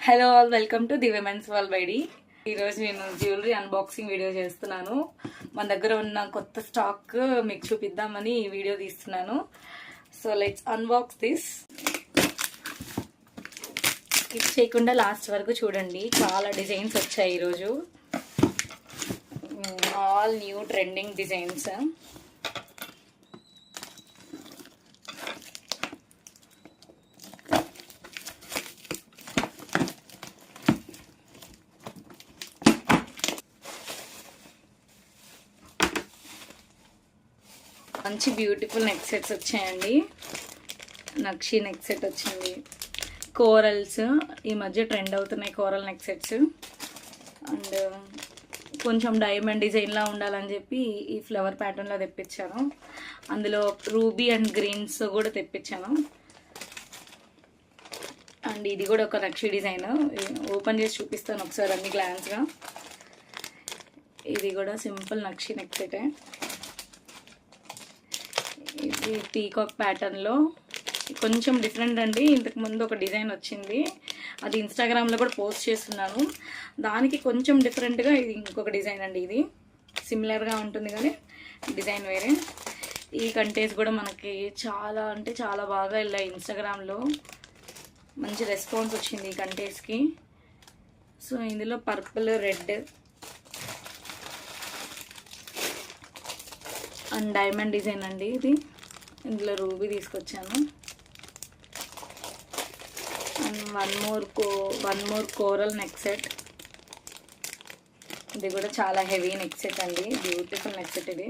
Hello all, welcome to the women's world బైడి. ఈరోజు నేను జ్యువెలరీ అన్బాక్సింగ్ వీడియో చేస్తున్నాను. మన దగ్గర ఉన్న కొత్త స్టాక్ మీకు చూపిద్దామని ఈ వీడియో తీస్తున్నాను. So let's unbox this. Skip చేయకుండా లాస్ట్ వరకు చూడండి. చాలా డిజైన్స్ వచ్చాయి ఈరోజు, ఆల్ న్యూ ట్రెండింగ్ డిజైన్స్. మంచి బ్యూటిఫుల్ నెక్ సెట్స్ వచ్చాయండి. నక్షి నెక్ సెట్ వచ్చింది. కోరల్స్ ఈ మధ్య ట్రెండ్ అవుతున్నాయి, కోరల్ నెక్ సెట్స్. అండ్ కొంచెం డైమండ్ డిజైన్లా ఉండాలని చెప్పి ఈ ఫ్లవర్ ప్యాటర్న్లో తెప్పించాను. అందులో రూబీ అండ్ గ్రీన్స్ కూడా తెప్పించాను. అండ్ ఇది కూడా ఒక నక్షి డిజైన్. ఓపెన్ చేసి చూపిస్తాను ఒకసారి అన్ని గ్లాన్స్గా. ఇది కూడా సింపుల్ నక్షి నెక్ సెటే. ఇది పీకాక్ ప్యాటర్న్లో కొంచెం డిఫరెంట్ అండి. ఇంతకుముందు ఒక డిజైన్ వచ్చింది, అది ఇన్స్టాగ్రామ్లో కూడా పోస్ట్ చేస్తున్నాను. దానికి కొంచెం డిఫరెంట్గా ఇది ఇంకొక డిజైన్ అండి. ఇది సిమిలర్గా ఉంటుంది కానీ డిజైన్ వేరే. ఈ కంటెంట్స్ కూడా మనకి చాలా అంటే చాలా బాగా వెళ్ళాయి. ఇన్స్టాగ్రామ్లో మంచి రెస్పాన్స్ వచ్చింది ఈ కంటెంట్స్కి. సో ఇందులో purple, red and diamond design అండి ఇది. ఇందులో రూబీ తీసుకొచ్చాను. And one more coral neck set. ఇది కూడా చాలా హెవీ నెక్ సెట్ అండి, బ్యూటిఫుల్ నెక్ సెట్ ఇది.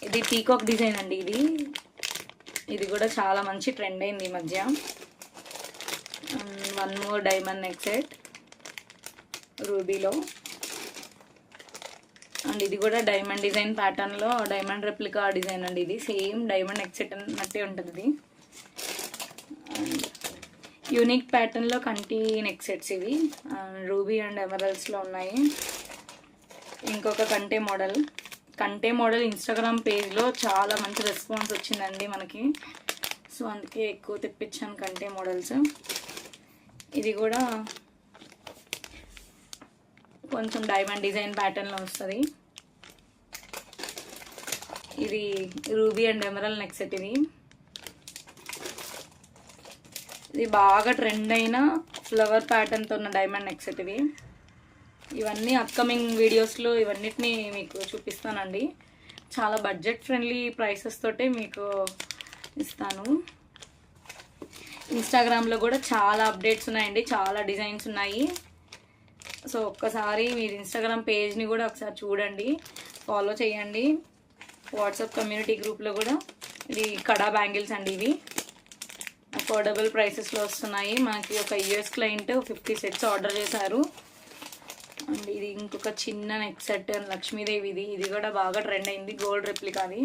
ఇది పీకాక్ డిజైన్ అండి. ఇది కూడా చాలా మంచి ట్రెండ్ అయింది ఈ మధ్య. One more diamond neck set రూబీలో. అండ్ ఇది కూడా డైమండ్ డిజైన్ ప్యాటర్న్లో డైమండ్ రెప్లికా డిజైన్ అండి. ఇది సేమ్ డైమండ్ నెక్ సెట్ అన్నట్టే ఉంటుంది ఇది. అండ్ యూనిక్ ప్యాటర్న్లో కంటి నెక్ సెట్స్ ఇవి. రూబీ అండ్ ఎమరల్స్లో ఉన్నాయి. ఇంకొక కంటే మోడల్ ఇన్స్టాగ్రామ్ పేజ్లో చాలా మంచి రెస్పాన్స్ వచ్చిందండి మనకి. సో అందుకే ఎక్కువ తెప్పించాను కంటే మోడల్స్. ఇది కూడా కొంచెం డైమండ్ డిజైన్ ప్యాటర్న్లో వస్తుంది. ఇది ruby and Emerald neck set. ఇది బాగా ట్రెండ్ అయిన ఫ్లవర్ ప్యాటర్న్తో ఉన్న డైమండ్ నెక్ సెట్. ఇవన్నీ అప్కమింగ్ వీడియోస్లో ఇవన్నిటిని మీకు చూపిస్తానండి. చాలా బడ్జెట్ ఫ్రెండ్లీ ప్రైసెస్ తోటే మీకు ఇస్తాను. ఇన్స్టాగ్రామ్లో కూడా చాలా అప్డేట్స్ ఉన్నాయండి, చాలా డిజైన్స్ ఉన్నాయి. సో ఒక్కసారి మీరు ఇన్స్టాగ్రామ్ పేజ్ని కూడా ఒకసారి చూడండి, ఫాలో చేయండి. వాట్సాప్ కమ్యూనిటీ గ్రూప్లో కూడా. ఇది కడా బ్యాంగిల్స్ అండి. ఇవి అఫోర్డబుల్ ప్రైసెస్లో వస్తున్నాయి. మనకి ఒక యూఎస్ క్లయింట్ 50 సెట్స్ ఆర్డర్ చేశారు. అండ్ ఇది ఇంకొక చిన్న నెక్ సెట్ లక్ష్మీదేవి. ఇది కూడా బాగా ట్రెండ్ అయింది, గోల్డ్ రెప్లికాది.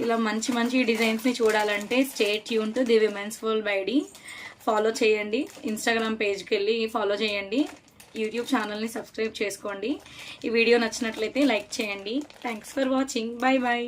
ఇలా మంచి మంచి డిజైన్స్ని చూడాలంటే stay tune to the women's world బైడి. ఫాలో చేయండి. ఇన్స్టాగ్రామ్ పేజ్కి వెళ్ళి ఫాలో చేయండి. యూట్యూబ్ ఛానల్ని సబ్స్క్రైబ్ చేసుకోండి. ఈ వీడియో నచ్చినట్లయితే లైక్ చేయండి. Thanks for watching. Bye bye.